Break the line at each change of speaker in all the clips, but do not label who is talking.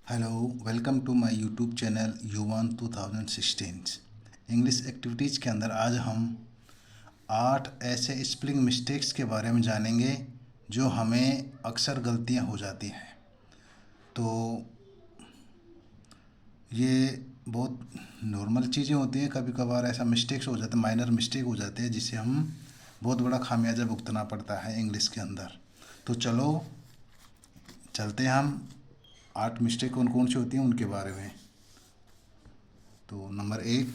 Hello, welcome to my YouTube channel Yuvan 2016। English activities के अंदर आज हम 8 ऐसे स्पेलिंग मिस्टेक्स के बारे में जानेंगे जो हमें अक्सर गलतियां हो जाती हैं। तो ये बहुत नॉर्मल चीज़ें होती हैं, कभी कभार ऐसा मिस्टेक्स हो जाते हैं, माइनर मिस्टेक हो जाते हैं जिससे हम बहुत बड़ा खामियाजा भुगतना पड़ता है इंग्लिश के अंदर। तो चलो चलते हैं हम 8 मिस्टेक कौन कौन सी होती हैं उनके बारे में। तो नंबर 1,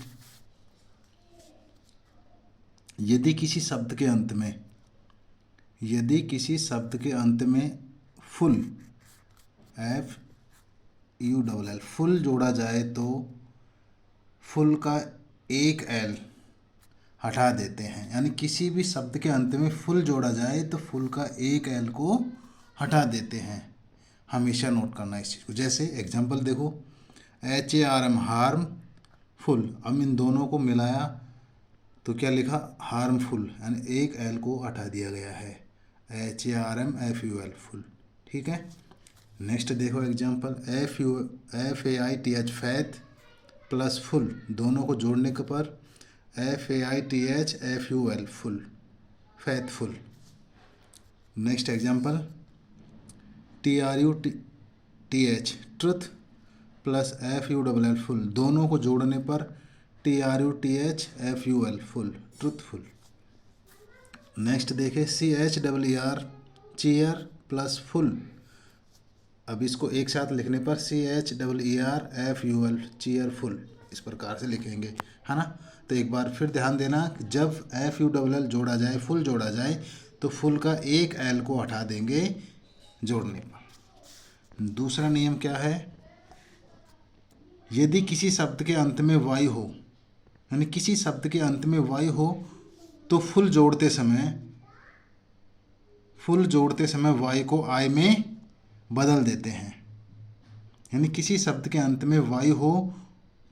यदि किसी शब्द के अंत में फुल FULL फुल जोड़ा जाए तो फुल का एक एल हटा देते हैं। यानी किसी भी शब्द के अंत में फुल जोड़ा जाए तो फुल का एक एल को हटा देते हैं। हमेशा नोट करना इस चीज़ को। जैसे एग्जांपल देखो, HARM हार्म फुल, अब इन दोनों को मिलाया तो क्या लिखा, हार्मफुल, यानी एक एल को हटा दिया गया है। HARMFUL full. ठीक है। नेक्स्ट देखो example, FAITH faith plus full, दोनों को जोड़ने के पर FAITHFUL full, faithful. Next example, TRUTH truth plus FULL full, दोनों को जोड़ने पर TRUTHFUL फुल, ट्रुथफुल। नेक्स्ट देखें, CHER चीयर प्लस फुल, अब इसको एक साथ लिखने पर CHERFUL चीयरफुल, इस प्रकार से लिखेंगे, है ना। तो एक बार फिर ध्यान देना, जब FULL जोड़ा जाए, फुल जोड़ा जाए, तो फुल का एक एल को हटा देंगे जोड़ने पर। दूसरा नियम क्या है, यदि किसी शब्द के अंत में वाई हो, यानी किसी शब्द के अंत में वाई हो तो फुल जोड़ते समय वाई को आई में बदल देते हैं। यानी किसी शब्द के अंत में वाई हो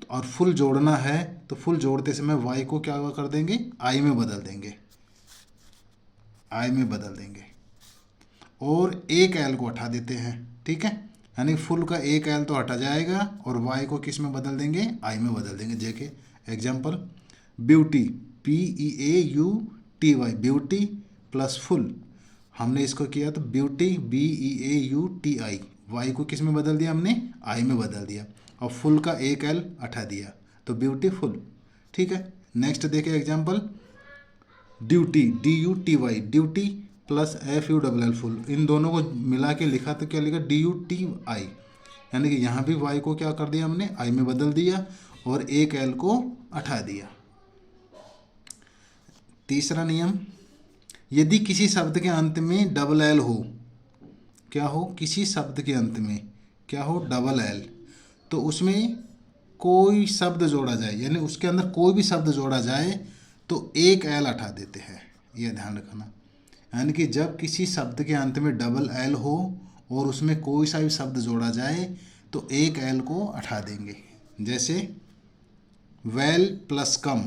और फुल जोड़ना है तो फुल जोड़ते समय वाई को क्या कर देंगे, आई में बदल देंगे, और एक एल को हटा देते हैं। ठीक है। यानी फुल का एक एल तो हटा जाएगा और वाई को किस में बदल देंगे, आई में बदल देंगे। जैसे example, beauty BEAUTY beauty plus full, हमने इसको किया तो ब्यूटी BEAUTI, वाई को किस में बदल दिया हमने, आई में बदल दिया, और फुल का एक एल हटा दिया तो ब्यूटीफुल। ठीक है। नेक्स्ट देखिए example, duty DUTY duty plus FULL full, इन दोनों को मिला के लिखा तो क्या लिखा, DUTI, यानी कि यहाँ भी वाई को क्या कर दिया हमने, आई में बदल दिया और एक एल को हटा दिया। तीसरा नियम, यदि किसी शब्द के अंत में डबल एल हो, क्या हो, किसी शब्द के अंत में क्या हो, डबल एल, तो उसमें कोई शब्द जोड़ा जाए, यानी उसके अंदर कोई भी शब्द जोड़ा जाए तो एक एल हटा देते हैं। यह ध्यान रखना। यानी कि जब किसी शब्द के अंत में डबल एल हो और उसमें कोई सा भी शब्द जोड़ा जाए तो एक एल को हटा देंगे। जैसे वेल प्लस कम,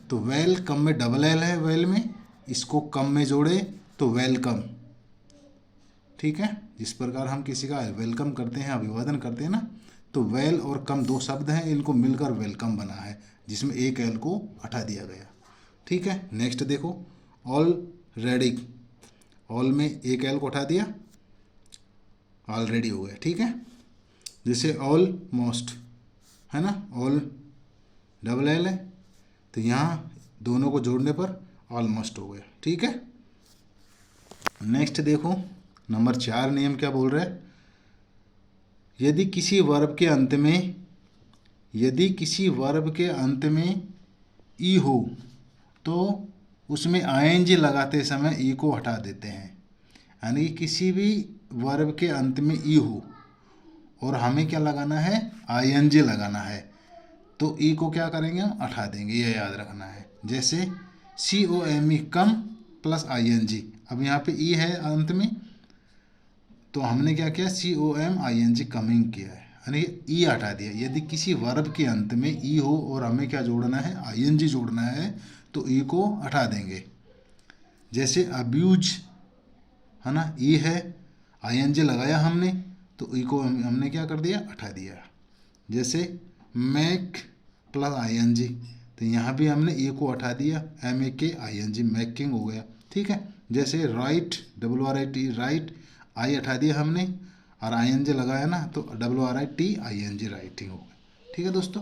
तो वेल कम में डबल एल है, वेल में, इसको कम में जोड़े तो वेलकम। ठीक है। जिस प्रकार हम किसी का वेलकम करते हैं, अभिवादन करते हैं ना, तो वेल और कम दो शब्द हैं, इनको मिलकर वेलकम बना है, जिसमें एक एल को हटा दिया गया। ठीक है। नेक्स्ट देखो, ऑलरेडी, ऑल में एक एल को हटा दिया, ऑलरेडी हो गया। ठीक है। जैसे ऑलमोस्ट, है ना, ऑल डबल एल है तो यहाँ दोनों को जोड़ने पर ऑलमोस्ट हो गया। ठीक है। नेक्स्ट देखो, नंबर 4 नियम क्या बोल रहा है, यदि किसी वर्ब के अंत में ई हो तो उसमें ING लगाते समय ई को हटा देते हैं। यानी कि किसी भी वर्ब के अंत में ई हो और हमें क्या लगाना है, ING लगाना है, तो ई को क्या करेंगे, हम हटा देंगे, ये याद रखना है। जैसे COME कम प्लस ING, अब यहाँ पे ई है अंत में तो हमने क्या किया, COMING कमिंग किया है, यानी ई हटा दिया। यदि किसी वर्ब के अंत में ई हो और हमें क्या जोड़ना है, ING जोड़ना है, तो ई को हटा देंगे। जैसे अब्यूज, है ना, ई है, ING लगाया हमने तो ई को हमने क्या कर दिया, हटा दिया। जैसे मैक प्लस ING, तो यहाँ भी हमने ई को हटा दिया, MAKING, मैकिंग हो गया। ठीक है। जैसे राइट, WRIT, राइट, आई हटा दिया हमने और ING लगाया ना, तो WRITING, राइटिंग हो गया। ठीक है दोस्तों।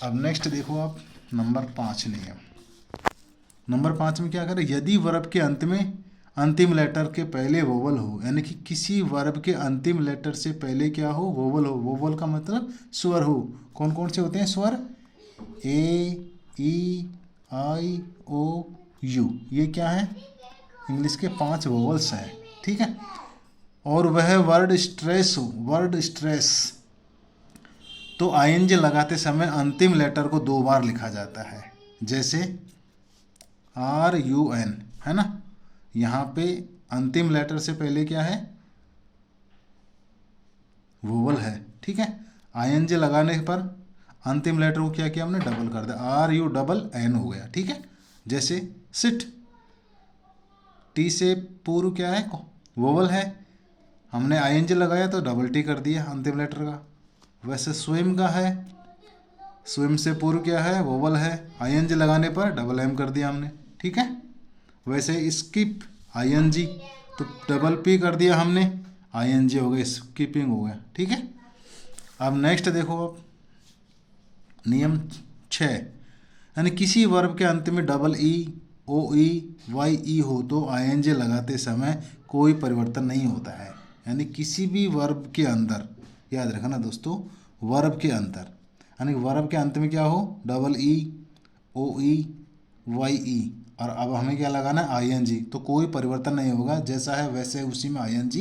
अब नेक्स्ट देखो आप, नंबर 5 नियम। नंबर 5 में क्या करें, यदि वर्ब के अंत में अंतिम लेटर के पहले वोवल हो, यानी कि किसी वर्ब के अंतिम लेटर से पहले क्या हो, वोवल हो। वोवल का मतलब स्वर हो। कौन कौन से होते हैं स्वर, A, E, I, O, U, ये क्या है, इंग्लिश के 5 वोवल्स हैं। ठीक है। और वह वर्ड स्ट्रेस हो, वर्ड स्ट्रेस, तो ING लगाते समय अंतिम लेटर को 2 बार लिखा जाता है। जैसे RUN, है ना, यहाँ पे अंतिम लेटर से पहले क्या है, वोवल है। ठीक है। ING लगाने पर अंतिम लेटर को क्या किया हमने, डबल कर दिया, RUN हो गया। ठीक है। जैसे सिट, T से पूर्व क्या है, वोवल है, हमने ING लगाया तो डबल T कर दिया अंतिम लेटर का। वैसे स्विम का है, स्विम से पूर्व क्या है, वोवल है, ING लगाने पर डबल M कर दिया हमने। ठीक है। वैसे स्किप, ING, तो डबल P कर दिया हमने, ING हो गया, स्किपिंग हो गया। ठीक है। अब नेक्स्ट देखो आप, नियम 6, यानी किसी वर्ब के अंत में EE, OE, YE हो तो ING लगाते समय कोई परिवर्तन नहीं होता है। यानी किसी भी वर्ब के अंदर, याद रखना दोस्तों, वर्ब के अंदर, यानी वर्ब के अंत में क्या हो, EE, OE, YE, और अब हमें क्या लगाना है, ING, तो कोई परिवर्तन नहीं होगा, जैसा है वैसे उसी में ING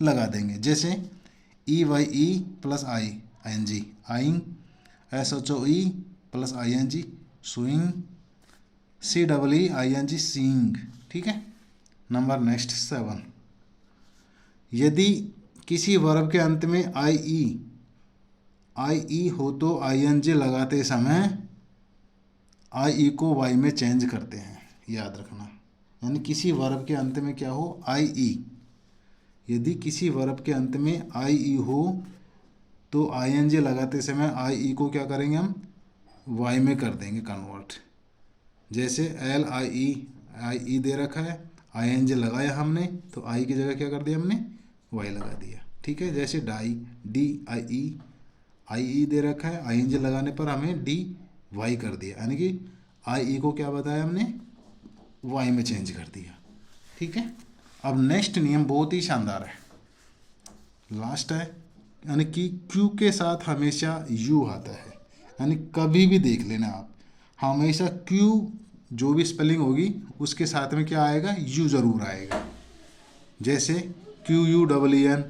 लगा देंगे। जैसे EYE plus ING, eyeing, SHOE plus ING, swing, CEEING, seeing. ठीक है। नंबर नेक्स्ट 7, यदि किसी वर्ब के अंत में IE हो तो ING लगाते समय IE को Y में चेंज करते हैं, याद रखना। यानी किसी वर्ब के अंत में क्या हो, IE, यदि किसी वर्ब के अंत में IE हो तो ING लगाते समय IE को क्या करेंगे हम, Y में कर देंगे कन्वर्ट। जैसे LIE दे रखा है, ING लगाया हमने तो I की जगह क्या कर दिया हमने, Y लगा दिया। ठीक है। जैसे डाई, DIE दे रखा है, ING लगाने पर हमें DY कर दिया, यानी कि IE को क्या बताया हमने, Y में चेंज कर दिया। ठीक है। अब नेक्स्ट नियम बहुत ही शानदार है, लास्ट है, यानी कि Q के साथ हमेशा U आता है। यानी कभी भी देख लेना आप, हमेशा Q जो भी स्पेलिंग होगी उसके साथ में क्या आएगा, U ज़रूर आएगा। जैसे QUEEN,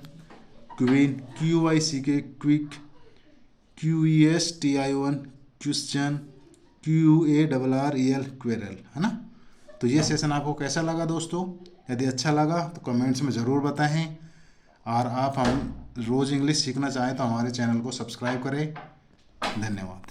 queen, QUICK, quick, QUESTION, question, QUARREL, quarrel, है ना। तो ये सेशन आपको कैसा लगा दोस्तों, यदि अच्छा लगा तो कमेंट्स में ज़रूर बताएं, और आप हम रोज़ इंग्लिश सीखना चाहें तो हमारे चैनल को सब्सक्राइब करें। धन्यवाद।